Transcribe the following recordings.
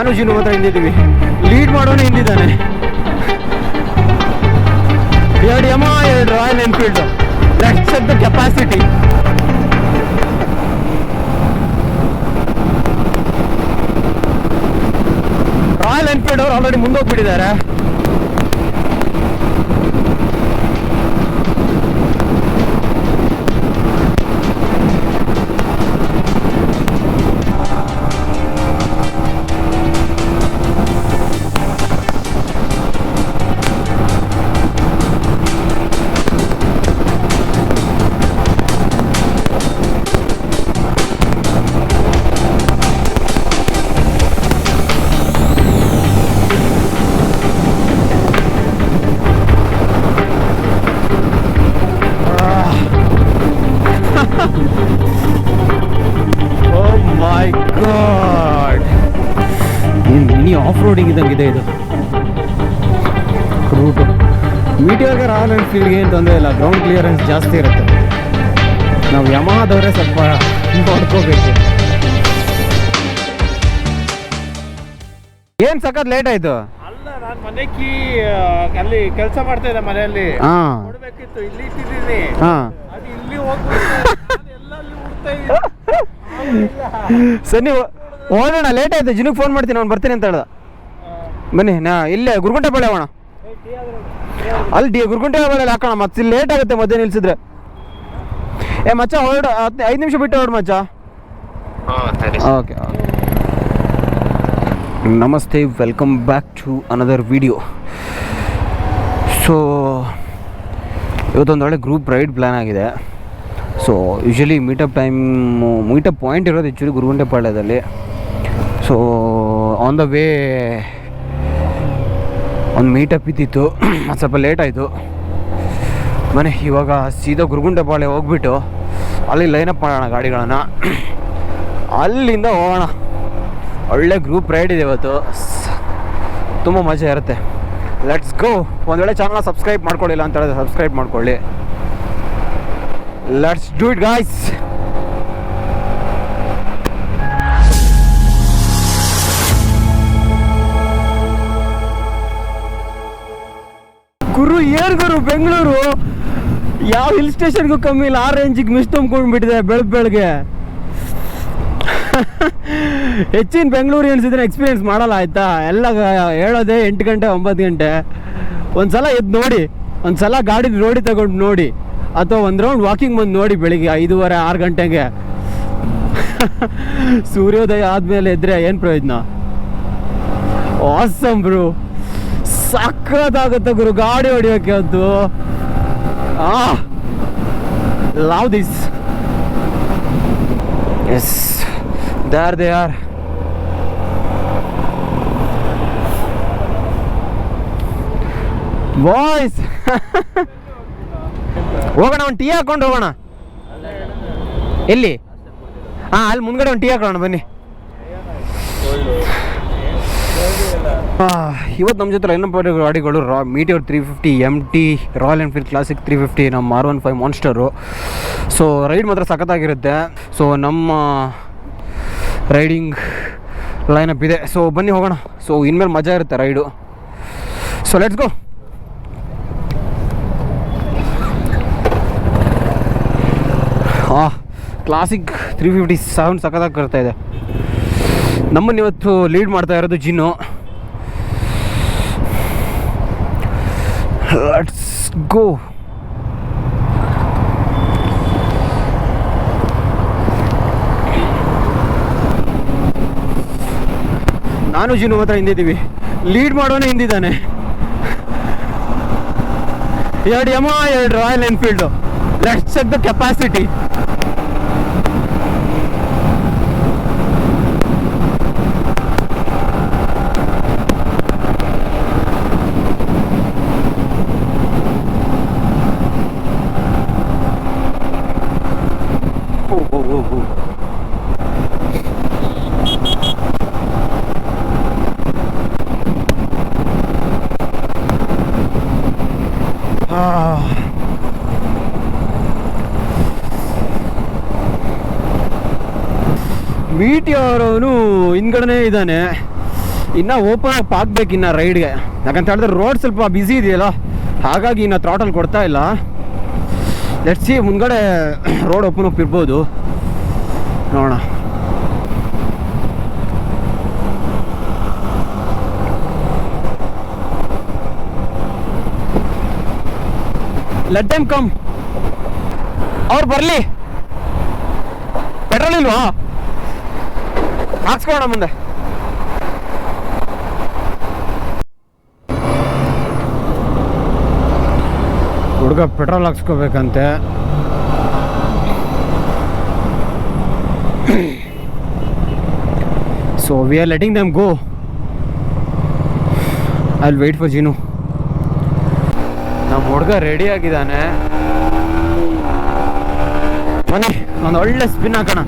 ನಾನು ಜಿನು ಮಾತ್ರ ಹಿಂದಿದ್ದೀವಿ. ಲೀಡ್ ಮಾಡೋನೇ ಹಿಂದಿದ್ದಾನೆ. 2 Yamaha 2 Royal Enfield. Let's check the capacity. Royal Enfield ಅವರು ಆಲ್ರೆಡಿ ಮುಂದೋಗ್ಬಿಟ್ಟಿದ್ದಾರೆ. ಮಿನಿ ಆಫ್ ರೋಡಿಂಗ್ ಇದ್ದಂಗಿದೆ ಇದು ರೂಟು. ಮೀಟಿಯರ್ಗೆ ರಾಯಲ್ ಎನ್ಫೀಲ್ಡ್ಗೆ ಏನು ತೊಂದರೆ ಇಲ್ಲ, ಗ್ರೌಂಡ್ ಕ್ಲಿಯರೆನ್ಸ್ ಜಾಸ್ತಿ ಇರುತ್ತೆ. ನಾವು ಯಮಹಾದವರೇ ಸ್ವಲ್ಪ ನೋಡ್ಕೋಬೇಕು. ಏನು ಸಖತ್ ಲೇಟ್ ಆಯಿತು. ಅಲ್ಲ, ನಾನು ಮನೆ ಕೀ ಅಲ್ಲಿ ಕೆಲಸ ಮಾಡ್ತಾ ಇದ್ದೆ ಮನೆಯಲ್ಲಿ. ನೋಡ್ಬೇಕಿತ್ತು, ಇಲ್ಲಿ ಇಟ್ಟಿದ್ದೀನಿ. ಅದು ಇಲ್ಲಿ ಸರ್ ನೀವು ಹೋಗೋಣ, ಲೇಟ್ ಆಯ್ತು. ಜಿನಿಗೆ ಫೋನ್ ಮಾಡ್ತೀನಿ, ಅವ್ನು ಬರ್ತೀನಿ ಅಂತ ಹೇಳ್ದ. ಬನ್ನಿ, ಇಲ್ಲೇ ಗುರುಗುಂಟೆಪಾಳ್ಯ ಹೋಗೋಣ. ಅಲ್ಲಿ ಗುರುಗುಂಟೆಪಾಳ್ಯಲ್ಲಿ ಹಾಕೋಣ, ಮತ್ತೆ ಇಲ್ಲಿ ಲೇಟ್ ಆಗುತ್ತೆ ಮಧ್ಯೆ ನಿಲ್ಸಿದ್ರೆ. ಮಚ್ಚ ಹೊರಡು, 5 ನಿಮಿಷ ಬಿಟ್ಟು ಹೊರಡು ಮಚ್ಚ. ಓಕೆ. ನಮಸ್ತೆ, welcome back to another video. So ಇವತ್ತೊಂದು ಒಳ್ಳೆ ಗ್ರೂಪ್ ರೈಡ್ ಪ್ಲ್ಯಾನ್ ಆಗಿದೆ. ಸೊ ಯೂಶ್ವಲಿ ಮೀಟಪ್ ಪಾಯಿಂಟ್ ಇರೋದು ಆ್ಯಕ್ಚುಲಿ ಗುರುಗುಂಟೆಪಾಳ್ಯದಲ್ಲಿ. ಸೊ ಆನ್ ದ ವೇ ಒಂದು ಮೀಟಪ್ ಇದ್ದಿತ್ತು, ಅದು ಸ್ವಲ್ಪ ಲೇಟ್ ಆಯಿತು. ಬನ್ನಿ ಇವಾಗ ಸೀದಾ ಗುರುಗುಂಟೆಪಾಳ್ಯ ಹೋಗ್ಬಿಟ್ಟು ಅಲ್ಲಿ ಲೈನಪ್ ಮಾಡೋಣ ಗಾಡಿಗಳನ್ನು, ಅಲ್ಲಿಂದ ಹೋಗೋಣ. ಒಳ್ಳೆ ಗ್ರೂಪ್ ರೈಡ್ ಇದೆ ಇವತ್ತು, ತುಂಬ ಮಜಾ ಇರುತ್ತೆ. Let's go. ಒಂದು ವೇಳೆ ಚಾನಲ್ನ ಸಬ್ಸ್ಕ್ರೈಬ್ ಮಾಡ್ಕೊಳ್ಳಿಲ್ಲ ಅಂತ ಹೇಳಿದ್ರೆ ಸಬ್ಸ್ಕ್ರೈಬ್ ಮಾಡ್ಕೊಳ್ಳಿ. Let's do it guys. ಗುರು ಬೆಂಗಳೂರು ಯಾವ ಹಿಲ್ ಸ್ಟೇಷನ್ಗೂ ಕಮ್ಮಿ ಇಲ್ಲ. ಆ ರೇಂಜಿಗೆ ಮಿಸ್ ತುಂಬ್ಕೊಂಡ್ಬಿಟ್ಟಿದೆ ಬೆಳಗ್ಗೆ. ಹೆಚ್ಚಿನ ಬೆಂಗಳೂರು ಎನ್ಸಿದ್ರೆ ಎಕ್ಸ್ಪೀರಿಯನ್ಸ್ ಮಾಡಲ್ಲ ಆಯ್ತಾ. ಎಲ್ಲ ಹೇಳೋದೆ 8 ಗಂಟೆ 9 ಗಂಟೆ. ಒಂದ್ಸಲ ಎದ್ದು ನೋಡಿ, ಒಂದ್ಸಲ ಗಾಡಿ ರೋಡಿ ತಗೊಂಡು ನೋಡಿ, ಅಥವಾ ಒಂದು ರೌಂಡ್ ವಾಕಿಂಗ್ ಬಂದು ನೋಡಿ ಬೆಳಿಗ್ಗೆ 5:30 6 ಗಂಟೆಗೆ. ಸೂರ್ಯೋದಯ ಆದಮೇಲೆ ಇದ್ರೆ ಏನು ಪ್ರಯೋಜನ. ಆಸಮ್ ಬ್ರೋ, ಸಕ್ಕತ್ತಾಗುತ್ತೆ ಗುರು ಗಾಡಿ ಹೊಡಿಯೋಕ್ಕೆ. ಅದು love this. Yes, there they are. Boys ಹೋಗೋಣ, ಒಂದು ಟೀ ಹಾಕೊಂಡು ಹೋಗೋಣ. ಎಲ್ಲಿ? ಅಲ್ಲಿ ಮುಂದ್ಗಡೆ ಒಂದು ಟೀ ಹಾಕೋಣ ಬನ್ನಿ. ಇವತ್ತು ನಮ್ಮ ಜೊತೆ ಲೈನಪ್ ಗಾಡಿಗಳು meteor 350 MT, royal Enfield classic 350, ನಮ್ಮ R15 ಮಾನ್ಸ್ಟರು. ಸೊ ರೈಡ್ ಮಾತ್ರ ಸಖತ್ತಾಗಿರುತ್ತೆ. ಸೊ ನಮ್ಮ ರೈಡಿಂಗ್ ಲೈನಪ್ ಇದೆ. ಸೊ ಬನ್ನಿ ಹೋಗೋಣ. ಸೊ ಇನ್ಮೇಲೆ ಮಜಾ ಇರುತ್ತೆ raid. So let's go. Classic 350 sound ಸಖತ್ತಾಗಿ ಬರ್ತಾ ಇದೆ. ನಮ್ಮನ್ನು ಇವತ್ತು ಲೀಡ್ ಮಾಡ್ತಾ ಇರೋದು ಜಿನ್ನು. Let's go. ನಾನು ಜಿನು ಮಾತ್ರ ಹಿಂದಿದ್ದೀವಿ. ಲೀಡ್ ಮಾಡೋನೇ ಹಿಂದಿದ್ದಾನೆ. 2 Yamaha 2 Royal Enfield. Let's check the capacity. Meteor ಅವನು ಹಿಂದ್ಗಡೆನೇ ಇದ್ದಾನೆ. ಇನ್ನು ಓಪನ್ ಅಪ್ ಆಗ್ಬೇಕು ಇನ್ನು ರೈಡ್ಗೆ. ಯಾಕಂತ ಹೇಳಿದ್ರೆ ರೋಡ್ ಸ್ವಲ್ಪ ಬ್ಯುಸಿ ಇದೆಯಲ್ಲ, ಹಾಗಾಗಿ ಇನ್ನು ಥ್ರಾಟಲ್ ಕೊಡ್ತಾ ಇಲ್ಲ. ಲೆಟ್ಸ್ ಸಿ, ಮುಂದ್ಗಡೆ ರೋಡ್ ಓಪನ್ ಅಪ್ ಇರ್ಬೋದು, ನೋಡೋಣ. ಲೆಟ್ ದೆಮ್ ಕಮ್, ಅವ್ರು ಬರಲಿ. ಪೆಟ್ರೋಲ್ ಇಲ್ವಾ? ಹಾಕ್ಸ್ಕೋಣ ಮುಂದೆ. ಹುಡುಗ ಪೆಟ್ರೋಲ್ ಹಾಕ್ಸ್ಕೋಬೇಕಂತೆ. So we are letting them go. I will wait for Jinu. ನಮ್ಮ ಹುಡುಗ ರೆಡಿ ಆಗಿದ್ದಾನೆ. ಬನ್ನಿ ಒಂದು ಒಳ್ಳೆ ಸ್ಪಿನ್ ಹಾಕೋಣ.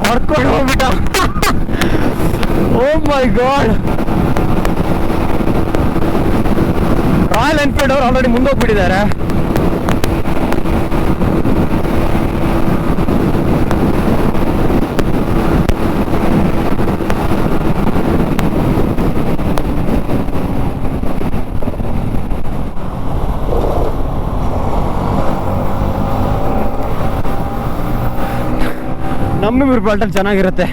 ಹೊಡ್ಕೊಂಡು ಹೋಗ್ಬಿಟ್ಟ. ಓ ಮೈ ಗಾಡ್, ರಾಯಲ್ ಎನ್ಫೀಲ್ಡ್ ಅವ್ರು ಆಲ್ರೆಡಿ ಮುಂದೋಗ್ಬಿಟ್ಟಿದ್ದಾರೆ. ನಮ್ಮಿಬ್ರು ಬಾಲ್ಟಲ್ಲಿ ಚೆನ್ನಾಗಿರುತ್ತೆ.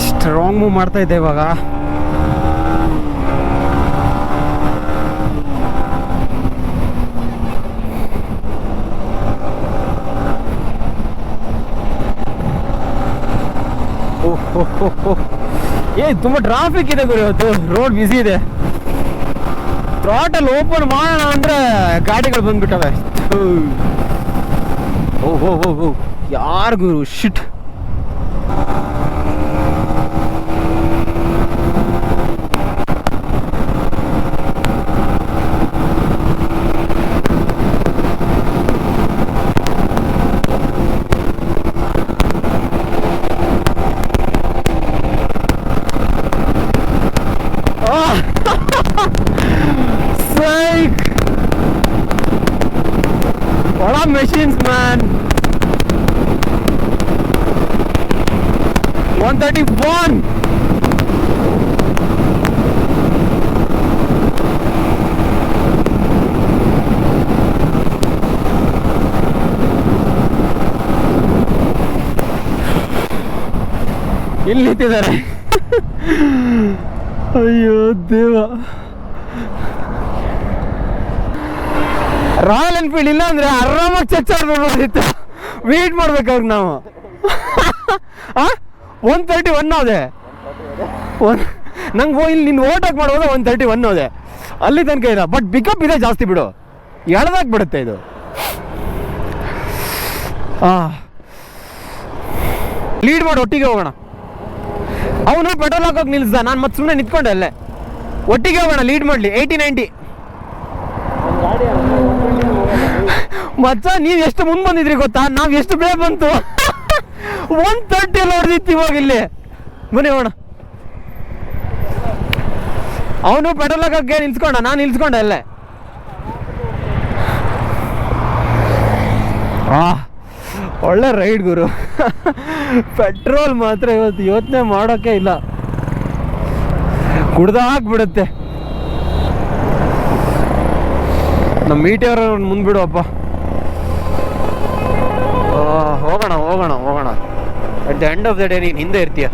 ಸ್ಟ್ರಾಂಗ್ ಮೂವ್ ಮಾಡ್ತಾ ಇದ್ದೆ ಇವಾಗ. ತುಂಬಾ ಟ್ರಾಫಿಕ್ ಇದೆ ಗುರು ಇವತ್ತು, ರೋಡ್ ಬಿಸಿ ಇದೆ. ಥ್ರಾಟಲ್ ಓಪನ್ ಮಾಡೋಣ ಅಂದ್ರೆ ಗಾಡಿಗಳು ಬಂದ್ಬಿಟ್ಟವೆ. ಓಹೋ ಯಾರು ಗುರು, ಶಿಟ್. What are machines, man? 131. ಇಲ್ಲಿ ನಿಂತಿದ್ದಾರೆ. ಅಯ್ಯೋ ದೇವ, ರಾಯಲ್ ಎನ್ಫೀಲ್ಡ್ ಇಲ್ಲ ಅಂದ್ರೆ ಆರಾಮಾಗಿ ಚಚ್ಚಾಡ್ಬೋದಿತ್ತು. ವೇಟ್ ಮಾಡ್ಬೇಕಾಗಿ ನಾವು. 131 ಹೋದೆ. ನಂಗೆ ಇಲ್ಲಿ ನಿನ್ನ ಓಟಾಕ್ ಮಾಡೋದು 131 ಹೋದೆ. ಅಲ್ಲಿ ತನಕ ಇಲ್ಲ, ಬಟ್ ಪಿಕಪ್ ಇದೆ ಜಾಸ್ತಿ ಬಿಡು, ಎಳ್ದಾಕ್ ಬಿಡುತ್ತೆ ಇದು. ಲೀಡ್ ಮಾಡಿ ಒಟ್ಟಿಗೆ ಹೋಗೋಣ. ಅವನು ಪೆಟ್ರೋಲ್ ಹಾಕೋಕೆ ನಿಲ್ಸ್ದ, ನಾನು ಮತ್ತೆ ಸುಮ್ಮನೆ ನಿಂತ್ಕೊಂಡೆ ಅಲ್ಲೇ. ಒಟ್ಟಿಗೆ ಹೋಗೋಣ, ಲೀಡ್ ಮಾಡಲಿ. 80-90 ಮಚ್ಚ. ನೀವು ಎಷ್ಟು ಮುಂದೆ ಬಂದಿದ್ರಿ ಗೊತ್ತಾ, ನಾವು ಎಷ್ಟು ಬೇಗ ಬಂತು. 130 ಎಲ್ಲ ಹೊಡೆದಿತ್ತು ಇವಾಗ ಇಲ್ಲಿ. ಬನ್ನಿ ಹೋಗೋಣ. ಅವನು ಪೆಟ್ರೋಲ್ ಹಾಕೋಕೆ ನಿಲ್ಸ್ಕೊಂಡ, ನಾನು ನಿಲ್ಸ್ಕೊಂಡೆ ಅಲ್ಲೇ. ಒಳ್ಳೆ ರೈಡ್ ಗುರು. ಪೆಟ್ರೋಲ್ ಮಾತ್ರ ಇವತ್ತು ಯೋಚನೆ ಮಾಡೋಕ್ಕೆ ಇಲ್ಲ, ಕುಡ್ದಾಕ್ಬಿಡುತ್ತೆ. ನಮ್ಮ ಮೀಟಿಯರ್ ಮುಂದ್ಬಿಡುವಪ್ಪ. ಹೋಗೋಣ ಹೋಗೋಣ ಹೋಗೋಣ. At the end of the day ನೀನು ಹಿಂದೆ ಇರ್ತೀಯ.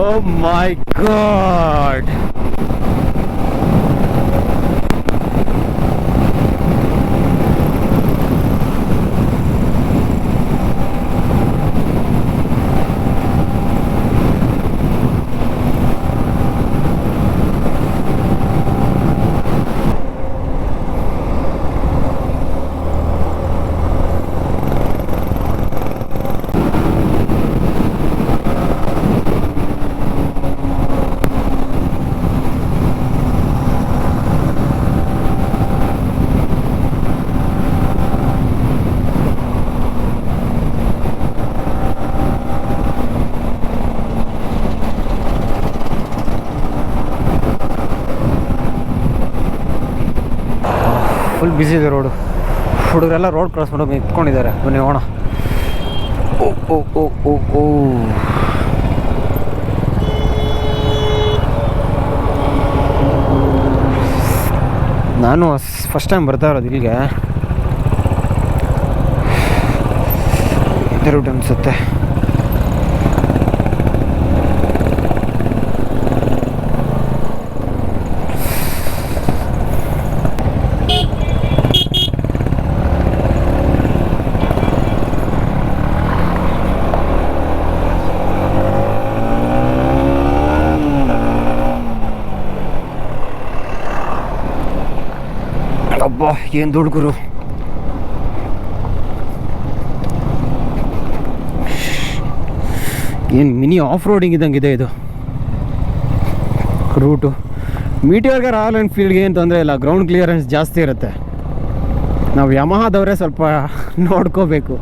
ಓ ಮೈ ಗಾಡ್. ಫುಲ್ ಬ್ಯುಸಿ ಇದೆ ರೋಡು. ಹುಡುಗರೆಲ್ಲ ರೋಡ್ ಕ್ರಾಸ್ ಮಾಡೋಕೆ ನಿಂತ್ಕೊಂಡಿದ್ದಾರೆ. ಬನ್ನಿ ಹೋಗೋಣ. ಓ ಓ ಓ ಓ ಓ ನಾನು ಫಸ್ಟ್ ಟೈಮ್ ಬರ್ತಾ ಇರೋದು ಇಲ್ಲಿಗೆ. ಇದೇ ರೂಟ್ ಅನಿಸುತ್ತೆ. ಅಬ್ಬಾ ಏನು ದುಡ್ಗುರು. ಏನು ಮಿನಿ ಆಫ್ ರೋಡಿಂಗ್ ಇದ್ದಂಗಿದೆ ಇದು ರೂಟು. ಮೀಟಿಯರ್ಗೆ ರಾಯಲ್ ಎನ್ಫೀಲ್ಡ್ಗೆ ಏನು ತೊಂದರೆ ಇಲ್ಲ, ಗ್ರೌಂಡ್ ಕ್ಲಿಯರೆನ್ಸ್ ಜಾಸ್ತಿ ಇರುತ್ತೆ. ನಾವು ಯಮಹಾದವರೇ ಸ್ವಲ್ಪ ನೋಡ್ಕೋಬೇಕು.